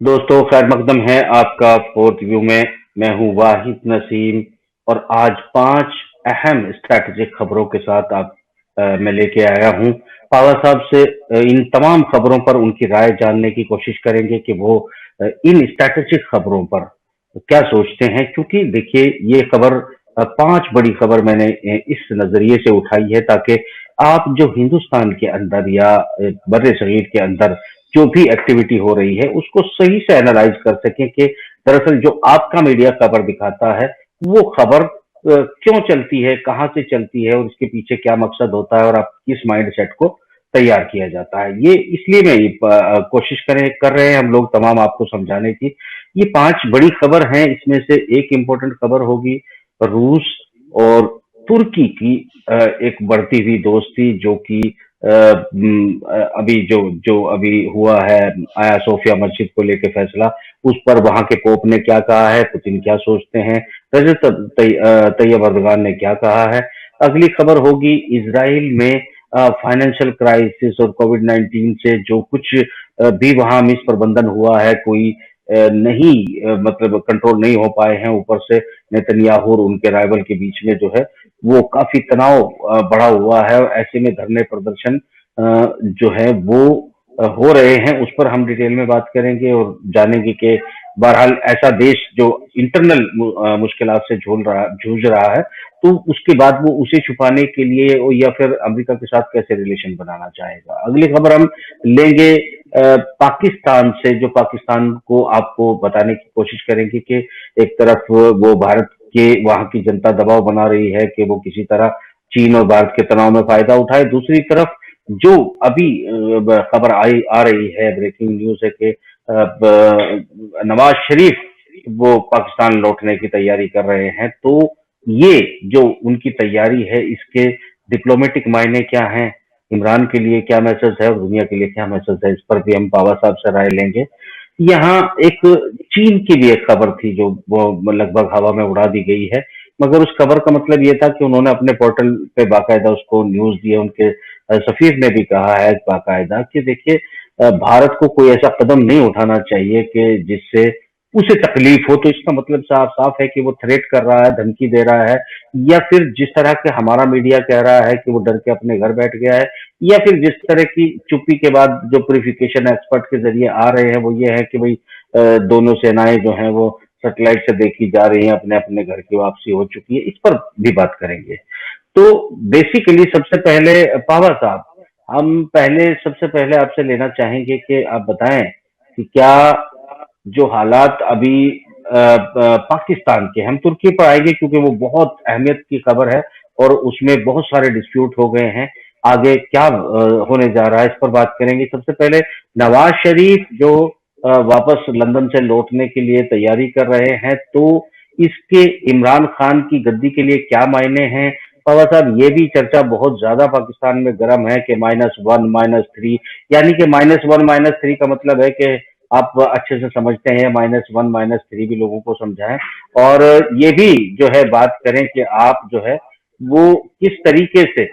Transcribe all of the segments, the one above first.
दोस्तों, खैर मकदम है आपका फोर्थ व्यू में। मैं हूं वाहिद नसीम और आज 5 अहम स्ट्रैटेजिक खबरों के साथ मैं लेके आया हूं। पावा साहब से इन तमाम खबरों पर उनकी राय जानने की कोशिश करेंगे कि वो इन स्ट्रैटेजिक खबरों पर क्या सोचते हैं, क्योंकि देखिए ये खबर 5 बड़ी खबर मैंने इस नजरिए से उठाई है ताकि आप जो हिंदुस्तान के अंदर या बर्रे सगीर के अंदर जो भी एक्टिविटी हो रही है उसको सही से एनालाइज कर सकें कि दरअसल जो आपका मीडिया खबर दिखाता है वो खबर क्यों चलती है, कहां से चलती है और उसके पीछे क्या मकसद होता है और आप किस माइंड सेट को तैयार किया जाता है। ये इसलिए मैं कोशिश कर रहे हैं हम लोग तमाम आपको समझाने की। ये 5 बड़ी खबर हैं, इसमें से एक इम्पोर्टेंट खबर होगी रूस और तुर्की की एक बढ़ती हुई दोस्ती, जो कि अभी जो जो अभी हुआ है आया सोफिया मस्जिद को लेकर फैसला, उस पर वहां के पोप ने क्या कहा है, पुतिन क्या सोचते हैं, रजत तैयब अर्दगान ने क्या कहा है। अगली खबर होगी इसराइल में फाइनेंशियल क्राइसिस और कोविड-19 से जो कुछ भी वहां मिसप्रबंधन हुआ है, कोई नहीं मतलब कंट्रोल नहीं हो पाए हैं। ऊपर से नेतन्याहू और उनके राइवल के बीच में जो है वो काफी तनाव बढ़ा हुआ है और ऐसे में धरने प्रदर्शन जो है वो हो रहे हैं। उस पर हम डिटेल में बात करेंगे और जानेंगे कि बहरहाल ऐसा देश जो इंटरनल मुश्किलात से जूझ रहा है, तो उसके बाद वो उसे छुपाने के लिए या फिर अमेरिका के साथ कैसे रिलेशन बनाना चाहेगा। अगली खबर हम लेंगे पाकिस्तान से, जो पाकिस्तान को आपको बताने की कोशिश करेंगे कि एक तरफ वो भारत के वहां की जनता दबाव बना रही है कि वो किसी तरह चीन और भारत के तनाव में फायदा उठाए। दूसरी तरफ जो अभी खबर आ रही है, ब्रेकिंग न्यूज है कि नवाज शरीफ वो पाकिस्तान लौटने की तैयारी कर रहे हैं। तो ये जो उनकी तैयारी है इसके डिप्लोमेटिक मायने क्या हैं, इमरान के लिए क्या मैसेज है और दुनिया के लिए क्या मैसेज है, इस पर भी हम पावा साहब से राय लेंगे। यहाँ एक चीन की भी एक खबर थी जो वो लगभग हवा में उड़ा दी गई है, मगर उस खबर का मतलब ये था कि उन्होंने अपने पोर्टल पे बाकायदा उसको न्यूज दिया। उनके सफीर ने भी कहा है बाकायदा कि देखिए भारत को कोई ऐसा कदम नहीं उठाना चाहिए कि जिससे उसे तकलीफ हो। तो इसका मतलब साफ साफ है कि वो थ्रेट कर रहा है, धमकी दे रहा है, या फिर जिस तरह के हमारा मीडिया कह रहा है कि वो डर के अपने घर बैठ गया है, या फिर जिस तरह की चुप्पी के बाद जो प्यूरिफिकेशन एक्सपर्ट के जरिए आ रहे हैं वो ये है कि भाई दोनों सेनाएं जो हैं वो सैटेलाइट से देखी जा रही हैं, अपने अपने घर की वापसी हो चुकी है। इस पर भी बात करेंगे। तो बेसिकली सबसे पहले पावा साहब, हम पहले सबसे पहले आपसे लेना चाहेंगे कि आप बताएं कि क्या जो हालात अभी पाकिस्तान के, हम तुर्की पर आएंगे क्योंकि वो बहुत अहमियत की खबर है और उसमें बहुत सारे डिस्प्यूट हो गए हैं। आगे क्या होने जा रहा है इस पर बात करेंगे। सबसे पहले नवाज शरीफ जो वापस लंदन से लौटने के लिए तैयारी कर रहे हैं, तो इसके इमरान खान की गद्दी के लिए क्या मायने हैं। बाबा साहब, ये भी चर्चा बहुत ज्यादा पाकिस्तान में गर्म है कि -1 -3, यानी कि -1 -3 का मतलब है कि आप अच्छे से समझते हैं, -1 -3 भी लोगों को समझाएं। और ये भी जो है बात करें कि आप जो है वो किस तरीके से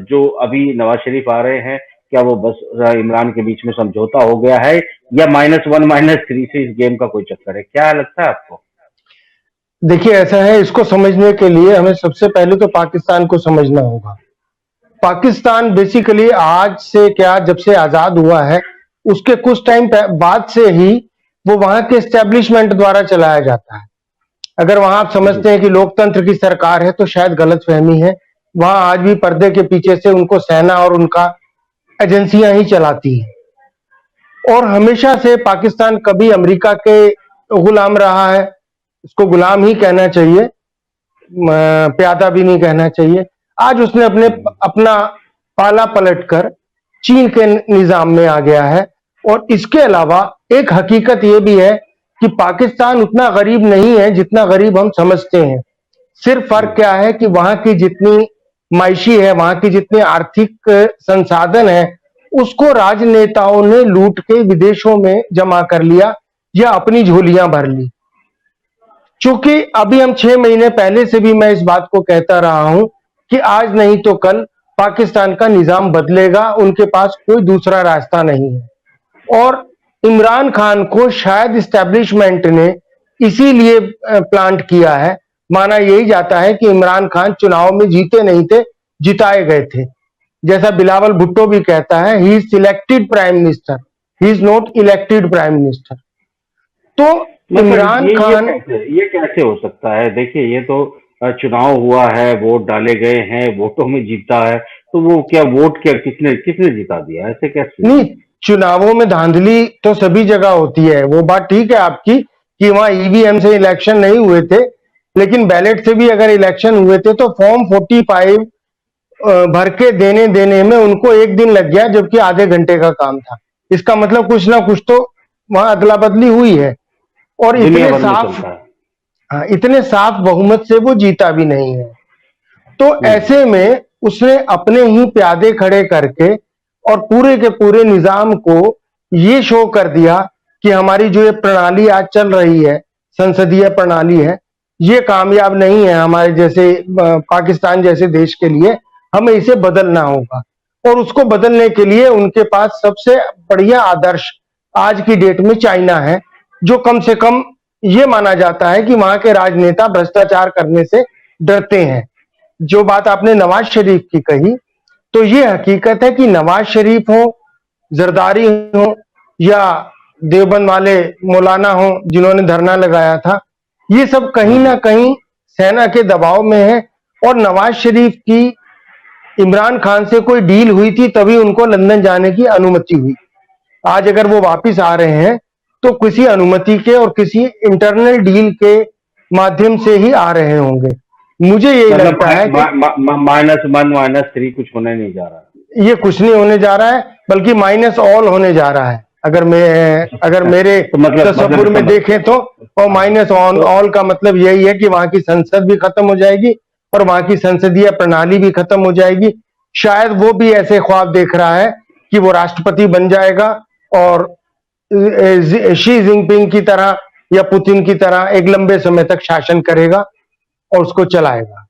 जो अभी नवाज शरीफ आ रहे हैं, क्या वो बस इमरान के बीच में समझौता हो गया है या -1 -3 से इस गेम का कोई चक्कर है, क्या लगता है आपको? देखिए, ऐसा है, इसको समझने के लिए हमें सबसे पहले तो पाकिस्तान को समझना होगा। पाकिस्तान बेसिकली आज से क्या, जब से आजाद हुआ है उसके कुछ टाइम बाद से ही वो वहां के एस्टेब्लिशमेंट द्वारा चलाया जाता है। अगर वहां आप समझते हैं कि लोकतंत्र की सरकार है तो शायद गलतफहमी है। वहां आज भी पर्दे के पीछे से उनको सेना और उनका एजेंसियां ही चलाती हैं। और हमेशा से पाकिस्तान कभी अमेरिका के गुलाम रहा है। इसको गुलाम ही कहना चाहिए, प्यादा भी नहीं कहना चाहिए। आज उसने अपना पाला पलटकर चीन के निजाम में आ गया है। और इसके अलावा एक हकीकत यह भी है कि पाकिस्तान उतना गरीब नहीं है जितना गरीब हम समझते हैं। सिर्फ फर्क क्या है कि वहां की जितनी मायशी है, वहां की जितने आर्थिक संसाधन है, उसको राजनेताओं ने लूट के विदेशों में जमा कर लिया या अपनी झोलियां भर ली। चूंकि अभी हम 6 महीने पहले से भी मैं इस बात को कहता रहा हूं कि आज नहीं तो कल पाकिस्तान का निजाम बदलेगा, उनके पास कोई दूसरा रास्ता नहीं है। और इमरान खान को शायद इस्टेब्लिशमेंट ने इसीलिए प्लांट किया है। माना यही जाता है कि इमरान खान चुनाव में जीते नहीं थे, जिताए गए थे। जैसा बिलावल भुट्टो भी कहता है, he is selected prime minister, he is not elected prime minister. तो मतलब इमरान खान ये कैसे हो सकता है? देखिए, ये तो चुनाव हुआ है, वोट डाले गए हैं, वोटों में जीता है, तो वो क्या वोट क्या किसने किसने जिता दिया? ऐसे कैसे? नहीं, चुनावों में धांधली तो सभी जगह होती है, वो बात ठीक है आपकी कि वहां ईवीएम से इलेक्शन नहीं हुए थे, लेकिन बैलेट से भी अगर इलेक्शन हुए थे तो फॉर्म 45 भर के देने देने में उनको एक दिन लग गया, जबकि आधे घंटे का काम था। इसका मतलब कुछ ना कुछ तो वहां अदला बदली हुई है। और दुनिया इतने भर में साफ, चलता है। हाँ, इतने साफ बहुमत से वो जीता भी नहीं है। तो हम्म। ऐसे में उसने अपने ही प्यादे खड़े करके और पूरे के पूरे निजाम को ये शो कर दिया कि हमारी जो ये प्रणाली आज चल रही है, संसदीय प्रणाली है, ये कामयाब नहीं है हमारे जैसे पाकिस्तान जैसे देश के लिए, हमें इसे बदलना होगा। और उसको बदलने के लिए उनके पास सबसे बढ़िया आदर्श आज की डेट में चाइना है, जो कम से कम ये माना जाता है कि वहां के राजनेता भ्रष्टाचार करने से डरते हैं। जो बात आपने नवाज शरीफ की कही, तो ये हकीकत है कि नवाज शरीफ हो, जरदारी हो, या देवबंद वाले मौलाना हो जिन्होंने धरना लगाया था, ये सब कहीं ना हम्म। कहीं सेना के दबाव में है। और नवाज शरीफ की इमरान खान से कोई डील हुई थी तभी उनको लंदन जाने की अनुमति हुई। आज अगर वो वापस आ रहे हैं तो किसी अनुमति के और किसी इंटरनल डील के माध्यम से ही आ रहे होंगे। मुझे यही मतलब लगता है कि -1 -3 कुछ होने नहीं जा रहा। ये कुछ नहीं होने जा रहा है, बल्कि माइनस ऑल होने जा रहा है। अगर मेरे तो मतलब तसव्वुर में देखें तो, और हाँ, माइनस ऑन तो ऑल का मतलब यही है कि वहां की संसद भी खत्म हो जाएगी और वहां की संसदीय प्रणाली भी खत्म हो जाएगी। शायद वो भी ऐसे ख्वाब देख रहा है कि वो राष्ट्रपति बन जाएगा और शी जिनपिंग की तरह या पुतिन की तरह एक लंबे समय तक शासन करेगा और उसको चलाएगा।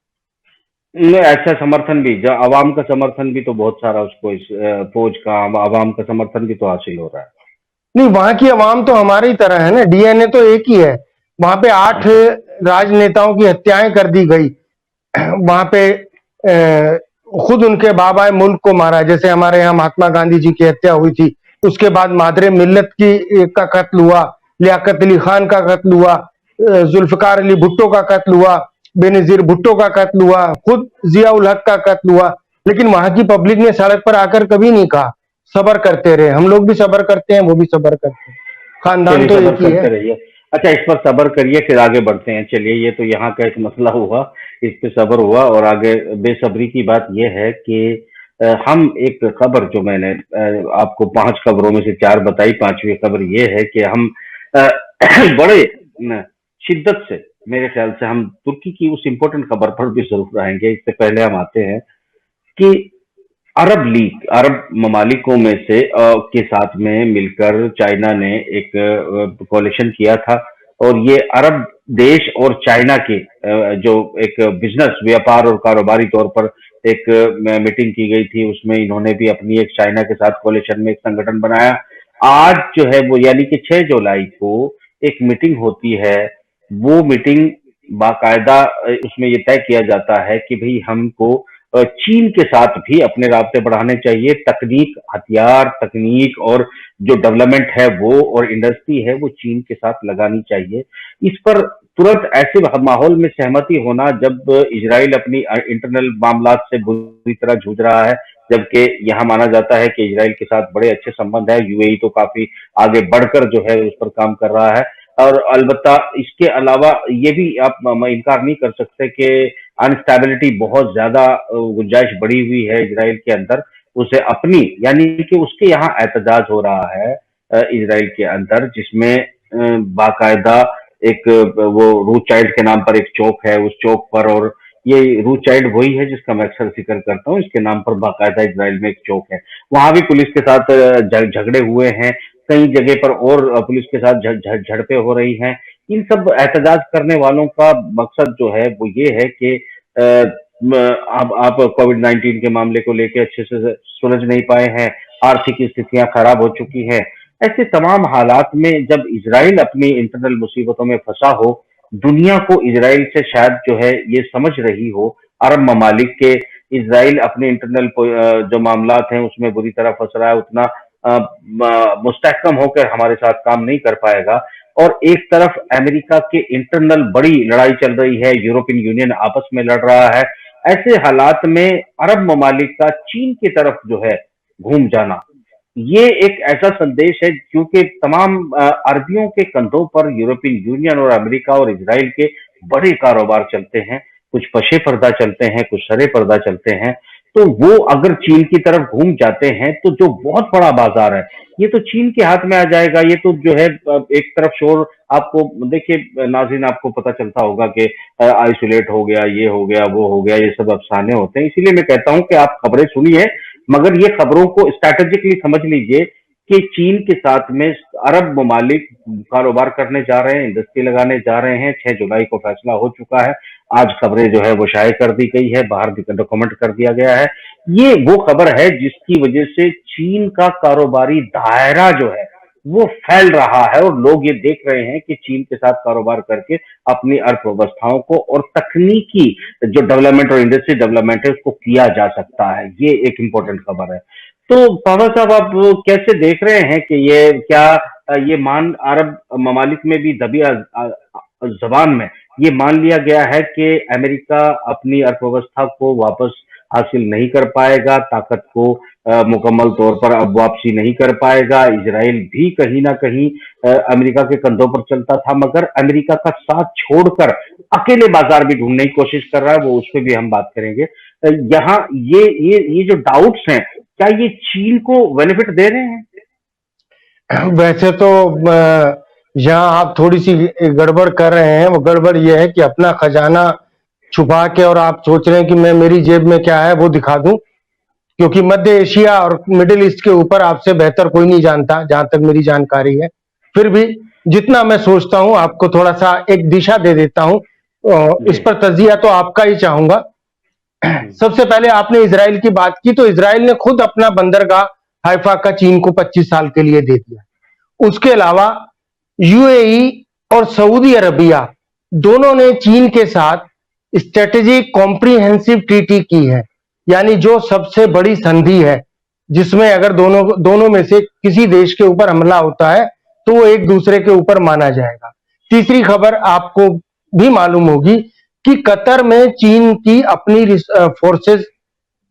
नहीं, ऐसा समर्थन भी, जो अवाम का समर्थन भी तो बहुत सारा उसको इस फौज का अवाम का समर्थन भी तो हासिल हो रहा है। नहीं, वहां की आवाम तो हमारी ही तरह है ना, डीएनए तो एक ही है। वहां पे 8 अच्छा। राजनेताओं की हत्याएं कर दी गई। वहां पे खुद उनके बाबा मुल्क को मारा, जैसे हमारे यहाँ महात्मा गांधी जी की हत्या हुई थी। उसके बाद मादरे मिल्लत की का कत्ल हुआ, लियाकत अली खान का कत्ल हुआ, जुल्फकार अली भुट्टो का कत्ल हुआ, बेनजीर भुट्टो का कत्ल हुआ, खुद जिया उल हक का कत्ल हुआ। लेकिन वहां की पब्लिक ने सड़क पर आकर कभी नहीं कहा, सबर करते रहे। हम लोग भी सबर करते हैं, वो भी सबर करते हैं, खानदान चलिए, तो सबर एक ही है। करते रहिए। अच्छा, इस पर सबर करिए, फिर आगे बढ़ते हैं। चलिए, ये तो यहाँ का एक मसला हुआ, इस पे सबर हुआ, और आगे बेसब्री की बात यह है कि हम एक खबर जो मैंने आपको 5 खबरों में से 4 बताई, 5वीं खबर ये है कि हम अ, बड़े शिद्दत से, मेरे ख्याल से हम तुर्की की उस इम्पोर्टेंट खबर पर भी जरूर आएंगे। इससे पहले हम आते हैं कि अरब लीग, अरब ममालिकों में से के साथ में मिलकर चाइना ने एक कोalition किया था, और ये अरब देश और चाइना के जो एक बिजनेस, व्यापार और कारोबारी तौर पर एक मीटिंग की गई थी, उसमें इन्होंने भी अपनी एक चाइना के साथ कोalition में एक संगठन बनाया। आज जो है वो, यानी कि 6 जुलाई को एक मीटिंग होती है। वो मीटिंग बाकायदा उसमें ये तय किया जाता है कि भाई हमको चीन के साथ भी अपने राब्ते बढ़ाने चाहिए। तकनीक, हथियार, तकनीक और जो डेवलपमेंट है वो, और इंडस्ट्री है वो चीन के साथ लगानी चाहिए। इस पर तुरंत ऐसे माहौल में सहमति होना, जब इजराइल अपनी इंटरनल मामलात से बुरी तरह जूझ रहा है, जबकि यहाँ माना जाता है कि इजराइल के साथ बड़े अच्छे संबंध है। यूएई तो काफी आगे बढ़कर जो है उस पर काम कर रहा है। और अलबत्ता इसके अलावा ये भी आप इनकार नहीं कर सकते कि अनस्टेबिलिटी बहुत ज्यादा गुंजाइश बढ़ी हुई है इजराइल के अंदर। उसे अपनी, यानी कि उसके यहाँ एहतजाज हो रहा है इजराइल के अंदर, जिसमें बाकायदा एक वो रूथ चाइल्ड के नाम पर एक चौक है, उस चौक पर, और ये रूथ चाइल्ड वही है जिसका मैं अक्सर जिक्र करता हूँ, इसके नाम पर बाकायदा इजराइल में एक चौक है। वहां भी पुलिस के साथ झगड़े हुए हैं, कई जगह पर और पुलिस के साथ झड़पें हो रही हैं। इन सब एहतजाज करने वालों का मकसद जो है वो ये है कि अब आप कोविड-19 के मामले को लेके अच्छे से सुलझ नहीं पाए हैं, आर्थिक स्थितियां खराब हो चुकी हैं। ऐसे तमाम हालात में जब इजराइल अपनी इंटरनल मुसीबतों में फंसा हो, दुनिया को इजराइल से शायद जो है ये समझ रही हो, अरब ममालिक के इजराइल अपने इंटरनल जो मामलात हैं उसमें बुरी तरह फंस रहा है, उतना मुस्तहकम होकर हमारे साथ काम नहीं कर पाएगा। और एक तरफ अमेरिका के इंटरनल बड़ी लड़ाई चल रही है, यूरोपियन यूनियन आपस में लड़ रहा है। ऐसे हालात में अरब ममालिक का चीन की तरफ जो है घूम जाना, ये एक ऐसा संदेश है क्योंकि तमाम अरबियों के कंधों पर यूरोपियन यूनियन और अमेरिका और इजराइल के बड़े कारोबार चलते हैं, कुछ पशे पर्दा चलते हैं, कुछ सरे पर्दा चलते हैं। तो वो अगर चीन की तरफ घूम जाते हैं तो जो बहुत बड़ा बाजार है ये तो चीन के हाथ में आ जाएगा। ये तो जो है एक तरफ शोर, आपको देखिए नाज़रीन, आपको पता चलता होगा कि आइसोलेट हो गया, ये हो गया, वो हो गया, ये सब अफसाने होते हैं। इसीलिए मैं कहता हूं कि आप खबरें सुनिए, मगर ये खबरों को स्ट्रैटेजिकली समझ लीजिए कि चीन के साथ में अरब ममालिक कारोबार करने जा रहे हैं, इंडस्ट्री लगाने जा रहे हैं। 6 जुलाई को फैसला हो चुका है, आज खबरें जो है वो शाये कर दी गई है, बाहर डॉक्यूमेंट कर दिया गया है। ये वो खबर है जिसकी वजह से चीन का कारोबारी दायरा जो है वो फैल रहा है और लोग ये देख रहे हैं कि चीन के साथ कारोबार करके अपनी अर्थव्यवस्थाओं को और तकनीकी जो डेवलपमेंट और इंडस्ट्री डेवलपमेंट है उसको किया जा सकता है। ये एक इंपॉर्टेंट खबर है। तो बाबा साहब, आप कैसे देख रहे हैं कि ये क्या ये मान अरब ममालिक में भी दबी जबान में ये मान लिया गया है कि अमेरिका अपनी अर्थव्यवस्था को वापस हासिल नहीं कर पाएगा, ताकत को मुकम्मल तौर पर अब वापसी नहीं कर पाएगा। इजराइल भी कहीं ना कहीं अमेरिका के कंधों पर चलता था, मगर अमेरिका का साथ छोड़कर अकेले बाजार भी ढूंढने की कोशिश कर रहा है, वो उस पर भी हम बात करेंगे। यहाँ ये जो डाउट्स हैं, क्या ये चीन को बेनिफिट दे रहे हैं? वैसे तो यहाँ आप थोड़ी सी गड़बड़ कर रहे हैं। वो गड़बड़ ये है कि अपना खजाना छुपा के और आप सोच रहे हैं कि मैं मेरी जेब में क्या है वो दिखा दूं, क्योंकि मध्य एशिया और मिडिल ईस्ट के ऊपर आपसे बेहतर कोई नहीं जानता, जहां तक मेरी जानकारी है। फिर भी जितना मैं सोचता हूं आपको थोड़ा सा एक दिशा दे देता हूं। इस पर तजिया तो आपका ही चाहूंगा। सबसे पहले आपने इजराइल की बात की, तो इजराइल ने खुद अपना बंदरगाह हाइफा का चीन को 25 साल के लिए दे दिया। उसके अलावा यूएई और सऊदी अरबिया दोनों ने चीन के साथ स्ट्रेटेजिक कॉम्प्रिहेंसिव ट्रीटी की है, यानी जो सबसे बड़ी संधि है जिसमें अगर दोनों में से किसी देश के ऊपर हमला होता है तो वो एक दूसरे के ऊपर माना जाएगा। तीसरी खबर आपको भी मालूम होगी कि कतर में चीन की अपनी फोर्सेस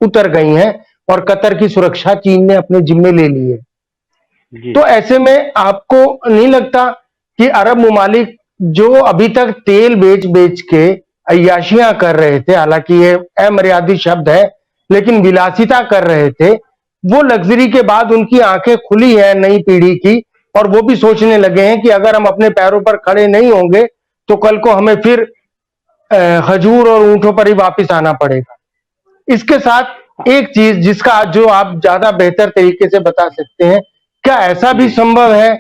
उतर गई हैं और कतर की सुरक्षा चीन ने अपने जिम्मे ले ली है। तो ऐसे में आपको नहीं लगता कि अरब ममालिक जो अभी तक तेल बेच बेच के अय्याशियां कर रहे थे, हालांकि ये अमर्यादित शब्द है, लेकिन विलासिता कर रहे थे, वो लग्जरी के बाद उनकी आंखें खुली है नई पीढ़ी की, और वो भी सोचने लगे हैं कि अगर हम अपने पैरों पर खड़े नहीं होंगे तो कल को हमें फिर खजूर और ऊंटों पर ही वापस आना पड़ेगा। इसके साथ एक चीज जिसका जो आप ज्यादा बेहतर तरीके से बता सकते हैं, क्या ऐसा भी संभव है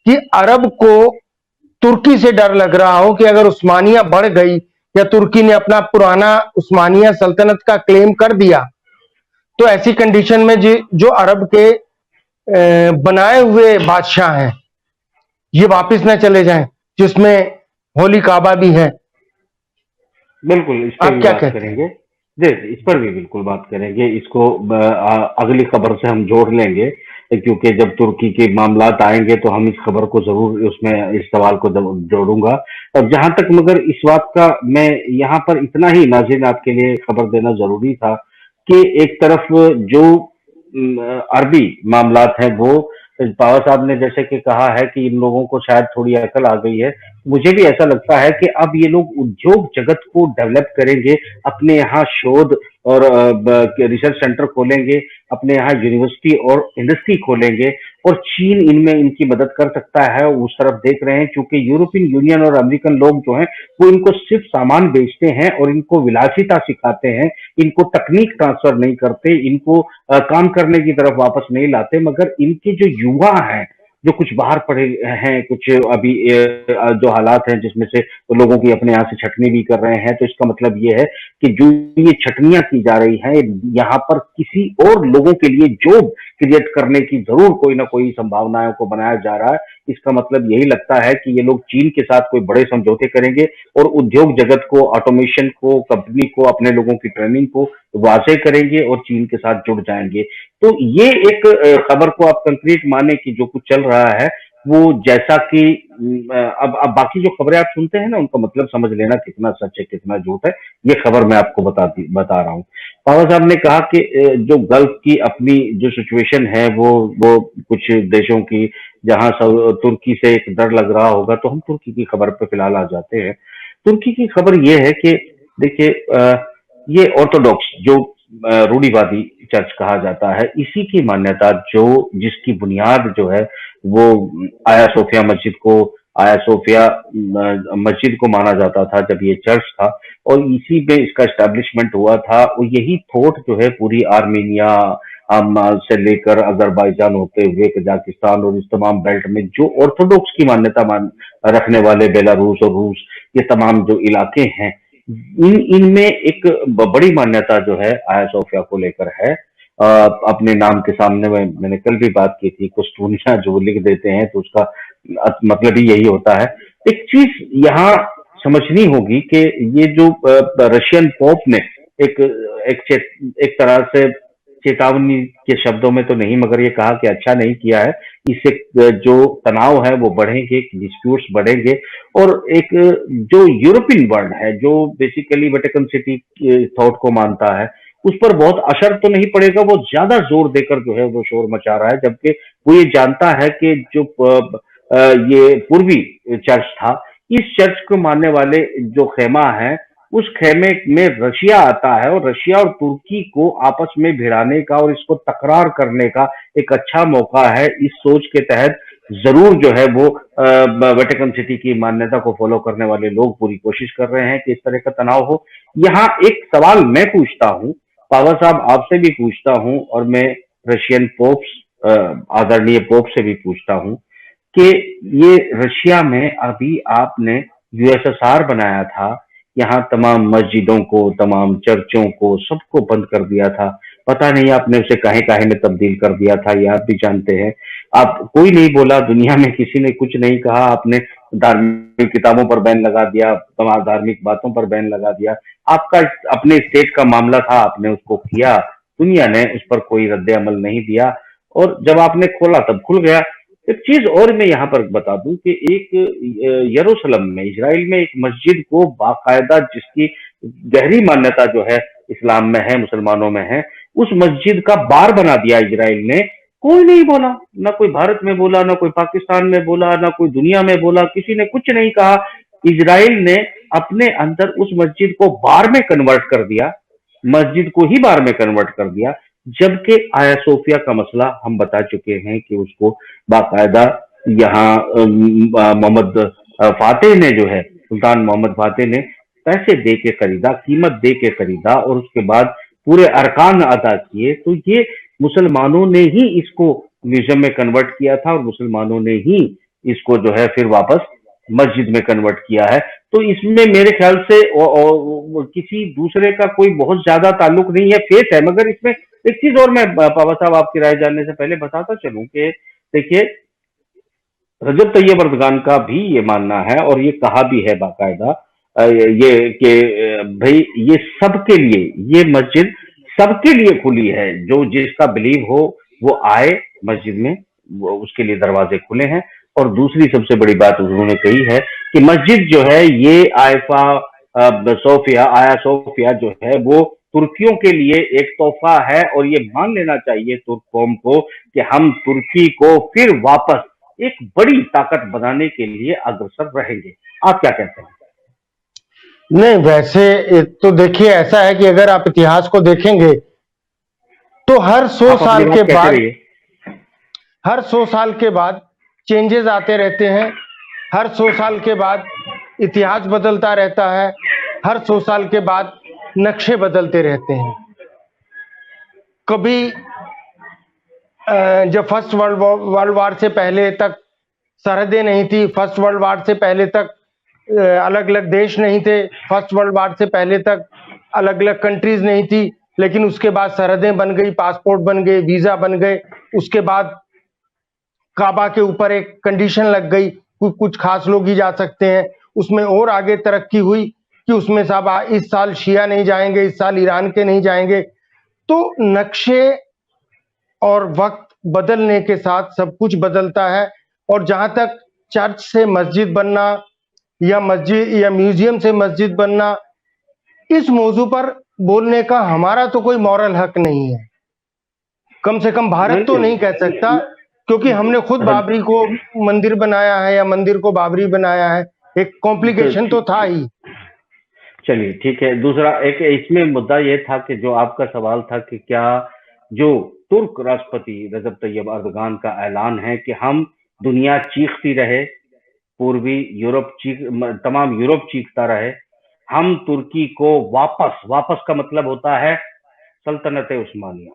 कि अरब को तुर्की से डर लग रहा हो कि अगर उस्मानिया बढ़ गई या तुर्की ने अपना पुराना उस्मानिया सल्तनत का क्लेम कर दिया, तो ऐसी कंडीशन में जो अरब के बनाए हुए बादशाह हैं ये वापस न चले जाएं, जिसमें होली काबा भी है। बिल्कुल, इस पर भी बात करेंगे जी, इस पर भी बिल्कुल बात करेंगे। इसको अगली खबर से हम जोड़ लेंगे, क्योंकि जब तुर्की के मामलात आएंगे तो हम इस खबर को जरूर उसमें इस सवाल को जोड़ूंगा। और जहां तक मगर इस बात का मैं यहाँ पर इतना ही नाज़रीन आपके लिए खबर देना जरूरी था कि एक तरफ जो अरबी मामलात हैं वो पावर साहब ने जैसे कि कहा है कि इन लोगों को शायद थोड़ी अकल आ गई है। मुझे भी ऐसा लगता है कि अब ये लोग उद्योग जगत को डेवलप करेंगे, अपने यहाँ शोध और रिसर्च सेंटर खोलेंगे, अपने यहाँ यूनिवर्सिटी और इंडस्ट्री खोलेंगे, और चीन इनमें इनकी मदद कर सकता है। उस तरफ देख रहे हैं क्योंकि यूरोपियन यूनियन और अमेरिकन लोग जो हैं वो इनको सिर्फ सामान बेचते हैं और इनको विलासिता सिखाते हैं, इनको तकनीक ट्रांसफर नहीं करते, इनको काम करने की तरफ वापस नहीं लाते, मगर इनके जो युवा हैं जो कुछ बाहर पड़े हैं, कुछ अभी जो हालात हैं जिसमें से तो लोगों की अपने यहाँ से छटनी भी कर रहे हैं, तो इसका मतलब ये है कि जो ये छटनियां की जा रही हैं, यहाँ पर किसी और लोगों के लिए जॉब क्रिएट करने की जरूर कोई ना कोई संभावनाओं को बनाया जा रहा है। इसका मतलब यही लगता है कि ये लोग चीन के साथ कोई बड़े समझौते करेंगे और उद्योग जगत को, ऑटोमेशन को, कंपनी को, अपने लोगों की ट्रेनिंग को वाजे करेंगे और चीन के साथ जुड़ जाएंगे। तो ये एक खबर को आप कंक्रीट माने कि जो कुछ चल रहा है वो जैसा कि अब बाकी जो खबरें आप सुनते हैं ना उनका मतलब समझ लेना कितना सच है कितना झूठ है। ये खबर मैं आपको बता रहा हूँ। बाबा साहब ने कहा कि जो गल्फ की अपनी जो सिचुएशन है वो कुछ देशों की, जहां तुर्की से एक डर लग रहा होगा, तो हम तुर्की की खबर पे फिलहाल आ जाते हैं। तुर्की की खबर ये है कि देखिए, ये ऑर्थोडॉक्स जो रूढ़िवादी चर्च कहा जाता है, इसी की मान्यता, जो जिसकी बुनियाद जो है वो आया सोफिया मस्जिद को, आया सोफिया मस्जिद को माना जाता था जब ये चर्च था, और इसी में इसका एस्टेब्लिशमेंट हुआ था। और यही थॉट जो है पूरी आर्मीनिया से लेकर अजरबैजान होते हुए कजाकिस्तान और इस तमाम बेल्ट में जो ऑर्थोडॉक्स की मान्यता रखने वाले बेलारूस और रूस, ये तमाम जो इलाके हैं, इनमें एक बड़ी मान्यता जो है आया सोफिया को लेकर है। अपने नाम के सामने में मैंने कल भी बात की थी, कुस्तूनिया जो लिख देते हैं तो उसका मतलब ही यही होता है। एक चीज यहाँ समझनी होगी कि ये जो रशियन पोप ने एक एक तरह से चेतावनी के शब्दों में तो नहीं, मगर ये कहा कि अच्छा नहीं किया है, इससे जो तनाव है वो बढ़ेंगे, डिस्प्यूट्स बढ़ेंगे, और एक जो यूरोपियन वर्ल्ड है जो बेसिकली वेटिकन सिटी थॉट को मानता है, उस पर बहुत असर तो नहीं पड़ेगा। वो ज्यादा जोर देकर जो है वो शोर मचा रहा है, जबकि वो ये जानता है कि जो ये पूर्वी चर्च था, इस चर्च को मानने वाले जो खेमा है, उस खेमे में रशिया आता है, और रशिया और तुर्की को आपस में भिड़ाने का और इसको तकरार करने का एक अच्छा मौका है। इस सोच के तहत जरूर जो है वो वेटिकन सिटी की मान्यता को फॉलो करने वाले लोग पूरी कोशिश कर रहे हैं कि इस तरह का तनाव हो। यहाँ एक सवाल मैं पूछता हूँ, पावा साहब आपसे भी पूछता हूँ, और मैं रशियन पोप्स, आदरणीय पोप से भी पूछता हूँ कि ये रशिया में अभी आपने यूएसएसआर बनाया था, यहाँ तमाम मस्जिदों को, तमाम चर्चों को, सबको बंद कर दिया था। पता नहीं आपने उसे काहे काहे में तब्दील कर दिया था, ये आप भी जानते हैं। आप कोई नहीं बोला, दुनिया में किसी ने कुछ नहीं कहा। आपने धार्मिक किताबों पर बैन लगा दिया, तमाम धार्मिक बातों पर बैन लगा दिया। आपका अपने स्टेट का मामला था, आपने उसको किया, दुनिया ने उस पर कोई रद्द अमल नहीं दिया, और जब आपने खोला तब खुल गया। एक चीज और मैं यहाँ पर बता दूं कि एक यरूशलेम में, इजराइल में एक मस्जिद को बाकायदा, जिसकी गहरी मान्यता जो है इस्लाम में है, मुसलमानों में है, उस मस्जिद का बार बना दिया इजराइल ने। कोई नहीं बोला, ना कोई भारत में बोला, ना कोई पाकिस्तान में बोला, ना कोई दुनिया में बोला, किसी ने कुछ नहीं कहा। इजराइल ने अपने अंदर उस मस्जिद को बार में कन्वर्ट कर दिया, मस्जिद को ही बार में कन्वर्ट कर दिया। जबकि आया सोफिया का मसला हम बता चुके हैं कि उसको बाकायदा यहाँ मोहम्मद फातेह ने, जो है सुल्तान मोहम्मद फातेह ने पैसे दे के खरीदा, कीमत दे के खरीदा, और उसके बाद पूरे अरकान अदा किए। तो ये मुसलमानों ने ही इसको म्यूजियम में कन्वर्ट किया था, और मुसलमानों ने ही इसको जो है फिर वापस मस्जिद में कन्वर्ट किया है। तो इसमें मेरे ख्याल से किसी दूसरे का कोई बहुत ज्यादा ताल्लुक नहीं है, फेथ है। मगर इसमें एक चीज और मैं पावा साहब आपकी राय जानने से पहले बताता चलूं कि देखिए, रजब तैयब अर्दगान का भी ये मानना है, और ये कहा भी है बाकायदा, ये कि भाई ये सबके लिए, ये मस्जिद सबके लिए खुली है, जो जिसका बिलीव हो वो आए मस्जिद में, वो उसके लिए दरवाजे खुले हैं। और दूसरी सबसे बड़ी बात उन्होंने कही है कि मस्जिद जो है ये आयफा सोफिया, आया सोफिया जो है वो तुर्कियों के लिए एक तोहफा है, और ये मान लेना चाहिए तुर्क कौम को कि हम तुर्की को फिर वापस एक बड़ी ताकत बनाने के लिए अग्रसर रहेंगे। आप क्या कहते हैं? नहीं, वैसे तो देखिए, ऐसा है कि अगर आप इतिहास को देखेंगे तो हर 100 आप अपनी साल के बात कहते बाद, रहिए। हर 100 साल के बाद चेंजेस आते रहते हैं। हर 100 साल के बाद इतिहास बदलता रहता है। हर 100 साल के बाद नक्शे बदलते रहते हैं। कभी जब फर्स्ट वर्ल्ड वार से पहले तक सरहदें नहीं थी, फर्स्ट वर्ल्ड वार से पहले तक अलग अलग देश नहीं थे, फर्स्ट वर्ल्ड वार से पहले तक अलग अलग कंट्रीज नहीं थी, लेकिन उसके बाद सरहदें बन गई, पासपोर्ट बन गए, वीजा बन गए। उसके बाद काबा के ऊपर एक कंडीशन लग गई, कुछ खास लोग ही जा सकते हैं। उसमें और आगे तरक्की हुई कि उसमें साहब इस साल शिया नहीं जाएंगे, इस साल ईरान के नहीं जाएंगे। तो नक्शे और वक्त बदलने के साथ सब कुछ बदलता है। और जहां तक चर्च से मस्जिद बनना या मस्जिद या म्यूजियम से मस्जिद बनना, इस मौजू पर बोलने का हमारा तो कोई मॉरल हक नहीं है। कम से कम भारत तो नहीं कह सकता, क्योंकि हमने खुद हाँ, बाबरी को मंदिर बनाया है या मंदिर को बाबरी बनाया है। एक कॉम्प्लिकेशन तो था ही। चलिए ठीक है। दूसरा एक इसमें मुद्दा ये था कि जो आपका सवाल था कि क्या जो तुर्क राष्ट्रपति रजब तैयब अर्दगान का ऐलान है कि हम दुनिया चीखती रहे, पूर्वी यूरोप तमाम यूरोप चीखता रहे, हम तुर्की को वापस वापस का मतलब होता है सल्तनत उस्मानिया,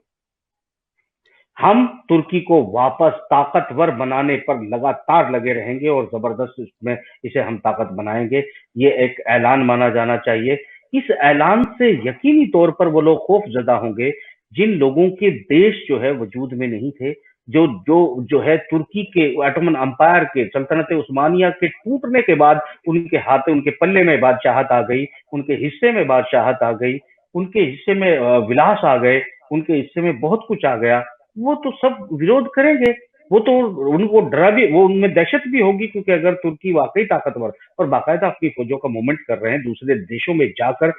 हम तुर्की को वापस ताकतवर बनाने पर लगातार लगे रहेंगे और जबरदस्त इसमें इसे हम ताकत बनाएंगे। ये एक ऐलान माना जाना चाहिए। इस ऐलान से यकीनी तौर पर वो लोग खौफजदा होंगे जिन लोगों के देश जो है वजूद में नहीं थे, जो जो जो है तुर्की के ऑटोमन अंपायर के सल्तनत उस्मानिया के टूटने के बाद उनके हाथ उनके पल्ले में बादशाहत आ गई, उनके हिस्से में बादशाहत आ गई, उनके हिस्से में विलास आ गए, उनके हिस्से में बहुत कुछ आ गया। वो तो सब विरोध करेंगे। वो तो उनको डरा भी, वो उनमें दहशत भी होगी, क्योंकि अगर तुर्की वाकई ताकतवर और बाकायदा अपनी फौजों का मूवमेंट कर रहे हैं, दूसरे देशों में जाकर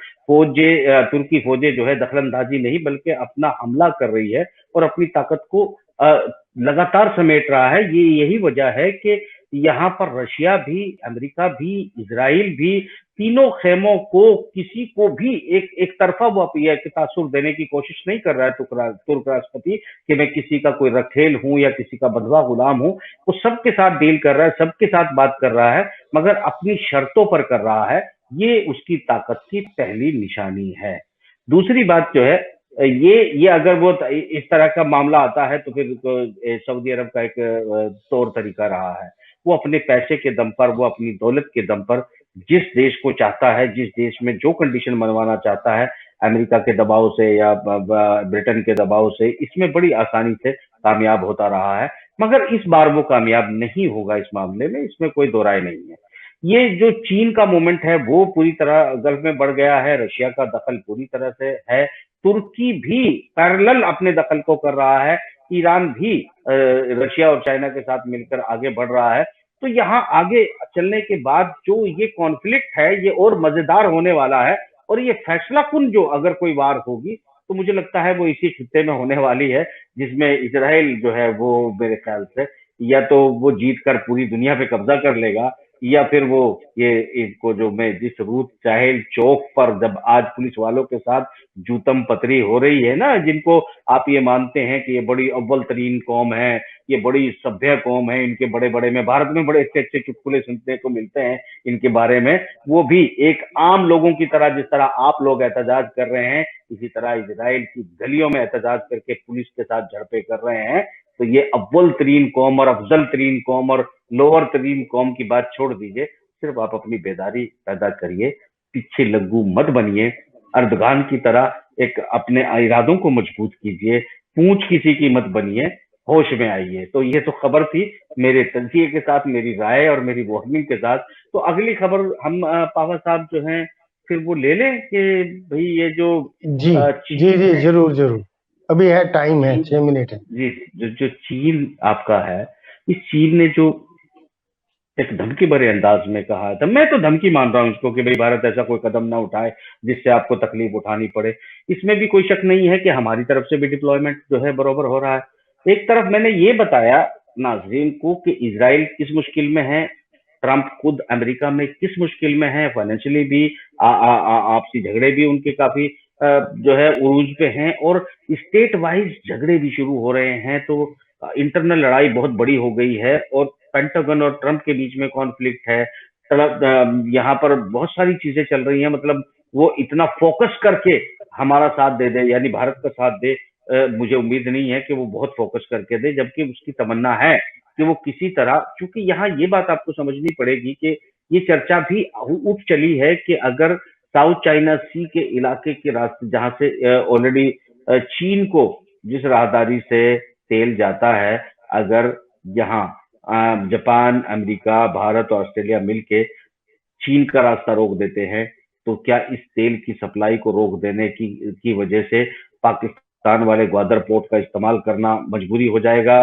तुर्की फौजें जो है दखलंदाजी नहीं बल्कि अपना हमला कर रही है और अपनी ताकत को लगातार समेट रहा है। ये यही वजह है कि यहाँ पर रशिया भी, अमेरिका भी, इसराइल भी, तीनों खेमों को किसी को भी एक तरफा वो तासुर देने की कोशिश नहीं कर रहा है तुर्क राष्ट्रपति कि मैं किसी का कोई रखेल हूं या किसी का बंधुआ गुलाम हूं। वो सबके साथ डील कर रहा है, सबके साथ बात कर रहा है, मगर अपनी शर्तों पर कर रहा है। ये उसकी ताकत की पहली निशानी है। दूसरी बात जो है, ये अगर वो इस तरह का मामला आता है तो फिर तो सऊदी अरब का एक तौर तरीका रहा है। वो अपने पैसे के दम पर, वो अपनी दौलत के दम पर जिस देश को चाहता है, जिस देश में जो कंडीशन मनवाना चाहता है, अमेरिका के दबाव से या ब्रिटेन के दबाव से, इसमें बड़ी आसानी से कामयाब होता रहा है। मगर इस बार वो कामयाब नहीं होगा इस मामले में, इसमें कोई दो राय नहीं है। ये जो चीन का मूवमेंट है वो पूरी तरह गल्फ में बढ़ गया है, रशिया का दखल पूरी तरह से है, तुर्की भी पैरेलल अपने दखल को कर रहा है, ईरान भी रशिया और चाइना के साथ मिलकर आगे बढ़ रहा है। तो यहाँ आगे चलने के बाद जो ये कॉन्फ्लिक्ट है ये और मजेदार होने वाला है। और ये फैसला कुन जो अगर कोई वार होगी तो मुझे लगता है वो इसी खित्ते में होने वाली है, जिसमें इजराइल जो है वो मेरे ख्याल से या तो वो जीत कर पूरी दुनिया पे कब्जा कर लेगा, या फिर वो ये इनको जो मैं जिस रूथ चाहेल चौक पर जब आज पुलिस वालों के साथ जूतम पतरी हो रही है ना, जिनको आप ये मानते हैं कि ये बड़ी अव्वल तरीन कौम है, ये बड़ी सभ्य कौम है, इनके बड़े बड़े में भारत में बड़े अच्छे अच्छे चुटकुले सुनने को मिलते हैं इनके बारे में, वो भी एक आम लोगों की तरह, जिस तरह आप लोग एहतजाज कर रहे हैं, इसी तरह इजराइल की गलियों में एहतजाज करके पुलिस के साथ झड़पें कर रहे हैं। तो ये अव्वल तरीन कौम और अफजल तरीन कौम और लोअर तरीन कौम की बात छोड़ दीजिए, सिर्फ आप अपनी बेदारी पैदा करिए, पीछे लग्गू मत बनिए, अर्दगान की तरह एक अपने इरादों को मजबूत कीजिए, पूंछ किसी की मत बनिए, होश में आइए। तो ये तो खबर थी मेरे तजिए के साथ, मेरी राय और मेरी वार्निंग के साथ। तो अगली खबर हम पावा साहब जो हैं फिर वो ले लें कि भाई ये जो जी जी चीन जी, है, जरूर जरूर। अभी है, टाइम है, चीन 6 मिनट है। जी, जो चीन आपका है, इस चीन ने जो एक धमकी भरे अंदाज में कहा था, मैं तो धमकी मान रहा हूं इसको कि भाई भारत ऐसा कोई कदम ना उठाए जिससे आपको तकलीफ उठानी पड़े। इसमें भी कोई शक नहीं है कि हमारी तरफ से भी डिप्लॉयमेंट जो है बरोबर हो रहा है। एक तरफ मैंने ये बताया नाजरीन को कि इसराइल किस मुश्किल में है, ट्रंप खुद अमेरिका में किस मुश्किल में है, फाइनेंशियली भी, आपसी झगड़े भी उनके काफी जो है उरूज पे हैं, और स्टेट वाइज झगड़े भी शुरू हो रहे हैं। तो इंटरनल लड़ाई बहुत बड़ी हो गई है और पेंटागन और ट्रंप के बीच में कॉन्फ्लिक्ट है। यहाँ पर बहुत सारी चीजें चल रही हैं, मतलब वो इतना फोकस करके हमारा साथ दे दे, यानी भारत का साथ दे, मुझे उम्मीद नहीं है कि वो बहुत फोकस करके दे, जबकि उसकी तमन्ना है कि वो किसी तरह, क्योंकि यहाँ ये बात आपको समझनी पड़ेगी कि ये चर्चा भी उठ चली है कि अगर साउथ चाइना सी के इलाके के रास्ते जहां से ऑलरेडी चीन को जिस राहदारी से तेल जाता है, अगर यहाँ जापान, अमेरिका, भारत और ऑस्ट्रेलिया मिलके चीन का रास्ता रोक देते हैं, तो क्या इस तेल की सप्लाई को रोक देने की वजह से पाकिस्तान वाले ग्वादर पोर्ट का इस्तेमाल करना मजबूरी हो जाएगा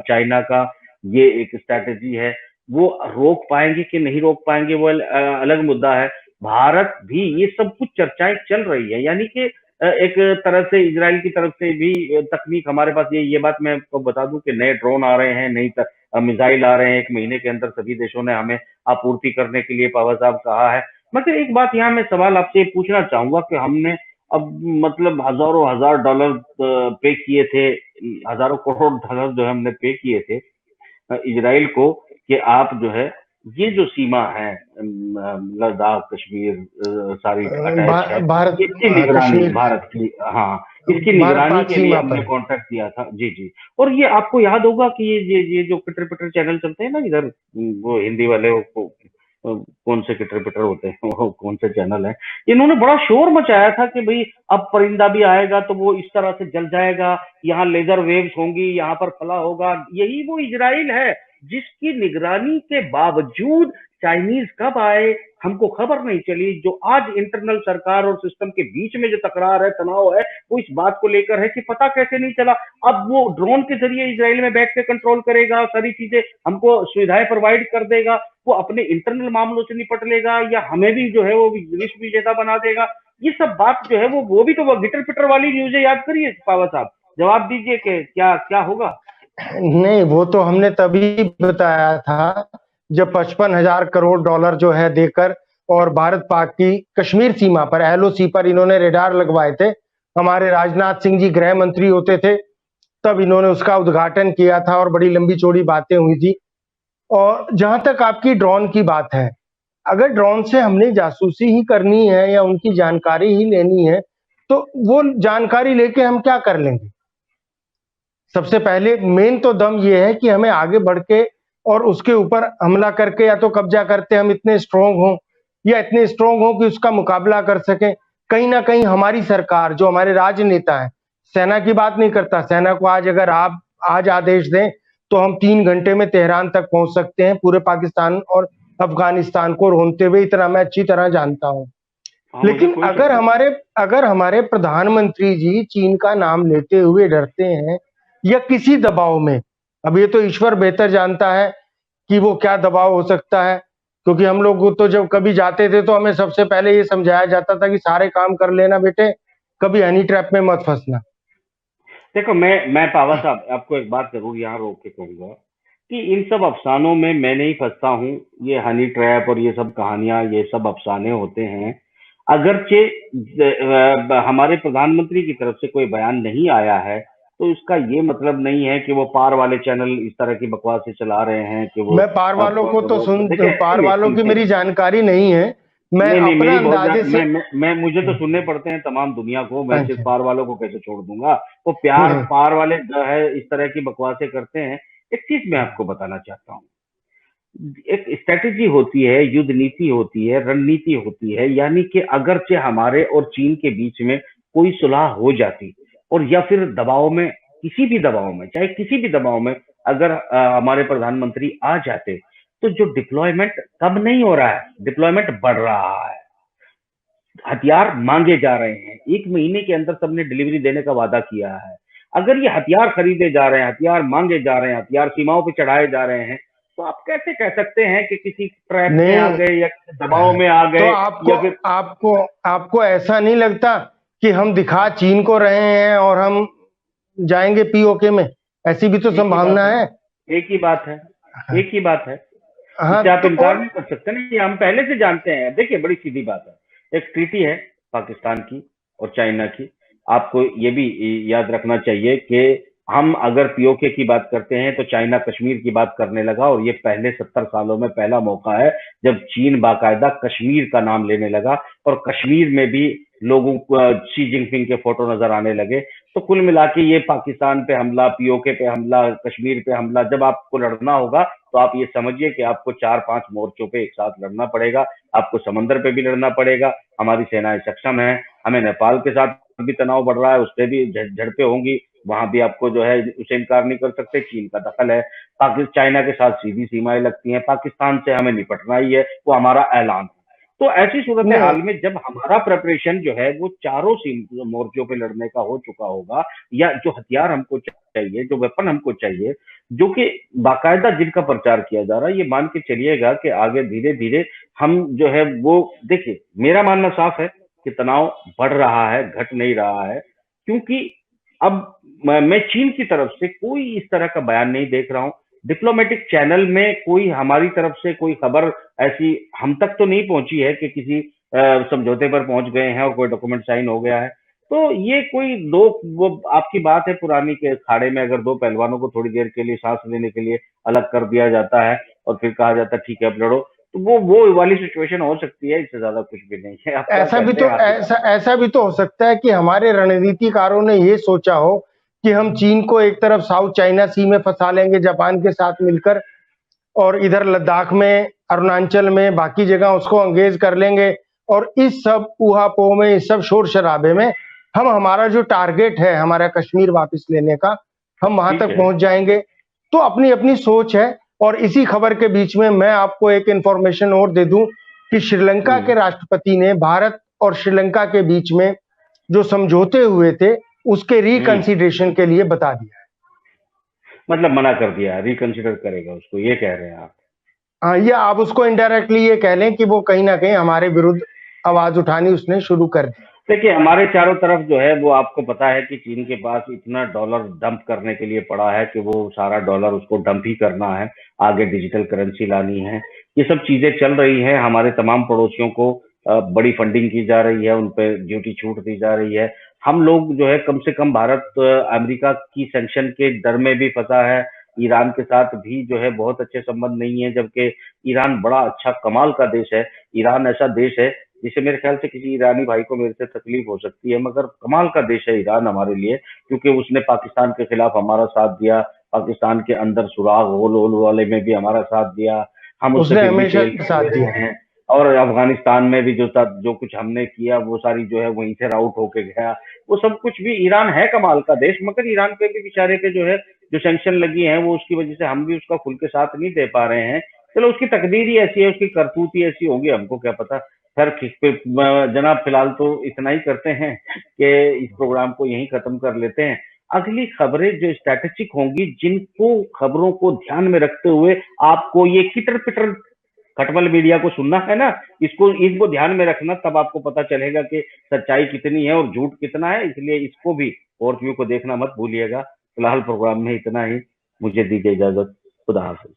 चाइना का? ये एक स्ट्रैटेजी है। वो रोक पाएंगे कि नहीं रोक पाएंगे वो अलग मुद्दा है। भारत भी, ये सब कुछ चर्चाएं चल रही है, यानी कि एक तरह से इजराइल की तरफ से भी तकनीक हमारे पास, ये बात मैं आपको बता दूं कि नए ड्रोन आ रहे हैं, नई मिसाइल आ रहे हैं, 1 महीने के अंदर सभी देशों ने हमें आपूर्ति करने के लिए पावर साहब कहा है। मगर एक बात यहाँ मैं सवाल आपसे पूछना चाहूंगा कि हमने अब मतलब हजारों हजार डॉलर पे किए थे, हजारों करोड़ डॉलर जो है हमने पे किए थे इजराइल को, कि आप जो है ये जो सीमा है लद्दाख, कश्मीर सारी अटैच है, भारत, इसकी निगरानी कश्मीर, भारत की, हाँ, इसकी भारत निगरानी पाक के लिए सीमा हमने पर। कांटेक्ट किया था। जी जी। और ये आपको याद होगा कि ये जो पिटर पिटर चैनल चलते हैं ना इधर, वो हिंदी वाले कौन से किटर पिटर होते हैं वो कौन से चैनल है, इन्होंने बड़ा शोर मचाया था कि भाई अब परिंदा भी आएगा तो वो इस तरह से जल जाएगा, यहाँ लेजर वेव्स होंगी, यहाँ पर फला होगा। यही वो इजराइल है जिसकी निगरानी के बावजूद चाइनीज कब आए हमको खबर नहीं चली। जो आज इंटरनल सरकार और सिस्टम के बीच में जो तकरार है, तनाव है, वो इस बात को लेकर है कि पता कैसे नहीं चला। अब वो ड्रोन के जरिए इजराइल में बैठ के कंट्रोल करेगा, सारी चीजें हमको सुविधाएं प्रोवाइड कर देगा, वो अपने इंटरनल मामलों से निपट लेगा, या हमें भी जो है वो विश्व विजेता बना देगा। ये सब बात जो है वो भी तो वो गिटर पिटर वाली न्यूज़ें याद करिए पावा साहब, जवाब दीजिए कि क्या क्या होगा। नहीं, वो तो हमने तभी बताया था जब 55,000 करोड़ डॉलर जो है देकर और भारत पाक की कश्मीर सीमा पर एलओसी पर इन्होंने रेडार लगवाए थे। हमारे राजनाथ सिंह जी गृह मंत्री होते थे, तब इन्होंने उसका उद्घाटन किया था और बड़ी लंबी चौड़ी बातें हुई थी। और जहां तक आपकी ड्रोन की बात है, अगर ड्रोन से हमने जासूसी ही करनी है या उनकी जानकारी ही लेनी है, तो वो जानकारी लेके हम क्या कर लेंगे? सबसे पहले मेन तो दम ये है कि हमें आगे बढ़ के और उसके ऊपर हमला करके या तो कब्जा करते हम इतने स्ट्रांग हों, या इतने स्ट्रांग हों कि उसका मुकाबला कर सकें। कहीं ना कहीं हमारी सरकार, जो हमारे राजनेता हैं, सेना की बात नहीं करता, सेना को आज अगर आप आज आदेश दें तो हम 3 घंटे में तेहरान तक पहुंच सकते हैं, पूरे पाकिस्तान और अफगानिस्तान को रोनते हुए, इतना मैं अच्छी तरह जानता हूं। हाँ, मुझे लेकिन कोई शक नहीं। अगर हमारे प्रधानमंत्री जी चीन का नाम लेते हुए डरते हैं या किसी दबाव में, अब ये तो ईश्वर बेहतर जानता है कि वो क्या दबाव हो सकता है, क्योंकि हम लोग तो जब कभी जाते थे तो हमें सबसे पहले ये समझाया जाता था कि सारे काम कर लेना बेटे, कभी हनी ट्रैप में मत फंसना। देखो, मैं पावा साहब आपको एक बात जरूर यहाँ रोक के कहूंगा कि इन सब अफसानों में मैं नहीं फंसता हूँ। ये हनी ट्रैप और ये सब कहानियां, ये सब अफसाने होते हैं। अगरचे हमारे प्रधानमंत्री की तरफ से कोई बयान नहीं आया है, तो इसका ये मतलब नहीं है कि वो पार वाले चैनल इस तरह की बकवासें चला रहे हैं कि वो मैं पार वालों को तो देखिए पार सुनिए वालों की सुनिए। मेरी जानकारी नहीं है, मैं नहीं नहीं, अपना मेरी बहुत अंदाजे से। मैं मुझे तो सुनने पड़ते हैं तमाम दुनिया को, मैं सिर्फ अच्छा। पार वालों को कैसे छोड़ दूंगा। वो प्यार नहीं। पार वाले जो है इस तरह की बकवासें करते हैं। एक चीज मैं आपको बताना चाहता हूँ, एक स्ट्रेटेजी होती है, युद्ध नीति होती है, रणनीति होती है, यानी कि अगरचे हमारे और चीन के बीच में कोई सुलह हो जाती, और या फिर दबाव में, किसी भी दबाव में, चाहे किसी भी दबाव में, अगर हमारे प्रधानमंत्री आ जाते, तो जो डिप्लॉयमेंट कब नहीं हो रहा है, डिप्लॉयमेंट बढ़ रहा है। हथियार मांगे जा रहे हैं, 1 महीने के अंदर सबने डिलीवरी देने का वादा किया है। अगर ये हथियार खरीदे जा रहे हैं, हथियार मांगे जा रहे हैं, हथियार सीमाओं पे चढ़ाए जा रहे हैं, तो आप कैसे कह सकते हैं कि किसी ट्रैप में आ नहीं, गए या किसी दबाव में आ तो गए, आपको या फिर आपको आपको ऐसा नहीं लगता कि हम दिखा चीन को रहे हैं और हम जाएंगे पीओके में? ऐसी भी तो एक ही बात संभावना है, है। एक ही बात है, एक ही बात है। हाँ, इससे आप तो इनकार और नहीं कर सकते ना, ये हम पहले से जानते हैं। देखिए बड़ी सीधी बात है, एक ट्रीटी है पाकिस्तान की और चाइना की। आपको ये भी याद रखना चाहिए कि हम अगर पीओके की बात करते हैं तो चाइना कश्मीर की बात करने लगा, और ये पहले 70 सालों में पहला मौका है जब चीन बाकायदा कश्मीर का नाम लेने लगा, और कश्मीर में भी लोगों को शी जिनपिंग के फोटो नजर आने लगे। तो कुल मिला के ये पाकिस्तान पे हमला, पीओके पे हमला, कश्मीर पे हमला, जब आपको लड़ना होगा तो आप ये समझिए कि आपको 4-5 मोर्चों पे एक साथ लड़ना पड़ेगा। आपको समंदर पे भी लड़ना पड़ेगा, हमारी सेनाएं सक्षम है। हमें नेपाल के साथ भी तनाव बढ़ रहा है, उस पर भी झड़पें होंगी, वहां भी आपको जो है उसे इनकार नहीं कर सकते, चीन का दखल है। पाकिस्तान चाइना के साथ सीधी सीमाएं लगती हैं, पाकिस्तान से हमें निपटना ही है, वो हमारा ऐलान है। तो ऐसी सूरत नहीं, हाल में जब हमारा प्रिपरेशन जो है वो चारों मोर्चों पे लड़ने का हो चुका होगा, या जो हथियार हमको चाहिए, जो वेपन हमको चाहिए, जो कि बाकायदा जिनका प्रचार किया जा रहा है, ये मान के चलिएगा कि आगे धीरे धीरे हम जो है वो, देखिए मेरा मानना साफ है कि तनाव बढ़ रहा है, घट नहीं रहा है, क्योंकि अब मैं चीन की तरफ से कोई इस तरह का बयान नहीं देख रहा हूं। डिप्लोमेटिक चैनल में कोई हमारी तरफ से कोई खबर ऐसी हम तक तो नहीं पहुंची है कि किसी समझौते पर पहुंच गए हैं और कोई डॉक्यूमेंट साइन हो गया है। तो ये कोई दो, वो आपकी बात है पुरानी के खाड़े में अगर दो पहलवानों को थोड़ी देर के लिए सांस लेने के लिए अलग कर दिया जाता है और फिर कहा जाता है ठीक है अब लड़ो, तो वो वाली सिचुएशन हो सकती है, इससे ज्यादा कुछ भी नहीं है। आप क्या ऐसा भी कहते तो हैं, आप ही ऐसा बताएं। ऐसा भी तो हो सकता है कि हमारे रणनीतिकारों ने ये सोचा हो कि हम चीन को एक तरफ साउथ चाइना सी में फंसा लेंगे जापान के साथ मिलकर, और इधर लद्दाख में, अरुणाचल में, बाकी जगह उसको एंगेज कर लेंगे, और इस सब ऊहापोह में, इस सब शोर शराबे में हम हमारा जो टारगेट है हमारा कश्मीर वापस लेने का, हम वहां ठीक तक है। पहुंच जाएंगे। तो अपनी अपनी सोच है। और इसी खबर के बीच में मैं आपको एक इंफॉर्मेशन और दे दूं कि श्रीलंका के हम्म। राष्ट्रपति ने भारत और श्रीलंका के बीच में जो समझौते हुए थे उसके हम्म। रिकंसिडरेशन के लिए बता दिया है। मतलब मना कर दिया, रिकंसिडर करेगा उसको, ये कह रहे हैं आप? हाँ, ये आप उसको इनडायरेक्टली ये कह लें कि वो कहीं ना कहीं हमारे विरुद्ध आवाज उठानी उसने शुरू कर दी। देखिए हमारे चारों तरफ जो है वो आपको पता है कि चीन के पास इतना डॉलर डंप करने के लिए पड़ा है कि वो सारा डॉलर उसको डंप ही करना है, आगे डिजिटल करेंसी लानी है, ये सब चीजें चल रही हैं। हमारे तमाम पड़ोसियों को बड़ी फंडिंग की जा रही है, उन पर ड्यूटी छूट दी जा रही है। हम लोग जो है कम से कम भारत अमेरिका की सैंक्शन के डर में भी फंसा है। ईरान के साथ भी जो है बहुत अच्छे संबंध नहीं है, जबकि ईरान बड़ा अच्छा कमाल का देश है। ईरान ऐसा देश है जिसे मेरे ख्याल से किसी ईरानी भाई को मेरे से तकलीफ हो सकती है, मगर कमाल का देश है ईरान हमारे लिए, क्योंकि उसने पाकिस्तान के खिलाफ हमारा साथ दिया, पाकिस्तान के अंदर सुराग होल होल वाले में भी हमारा साथ दिया, हम उससे उसने फिर भी हमेशा तेल साथ खरीदे दिया। रहे हैं। और अफगानिस्तान में भी जो कुछ हमने किया वो सारी जो है वहीं से राउट होके गया, वो सब कुछ भी। ईरान है कमाल का देश, मगर ईरान पे भी बेचारे के जो है जो सैंक्शन लगी है वो उसकी वजह से हम भी उसका खुल के साथ नहीं दे पा रहे हैं। चलो उसकी तकदीर ही ऐसी है, उसकी करतूत ही ऐसी होगी, हमको क्या पता। खैर जनाब फिलहाल तो इतना ही करते हैं कि इस प्रोग्राम को यहीं खत्म कर लेते हैं। अगली खबरें जो स्ट्रैटेजिक होंगी, जिनको खबरों को ध्यान में रखते हुए आपको ये किटर पिटर खटमल मीडिया को सुनना है ना, इसको ध्यान में रखना, तब आपको पता चलेगा कि सच्चाई कितनी है और झूठ कितना है। इसलिए इसको भी फोर्थ व्यू को देखना मत भूलिएगा। फिलहाल प्रोग्राम में इतना ही, मुझे दीजिए इजाजत। खुदा हाफिज।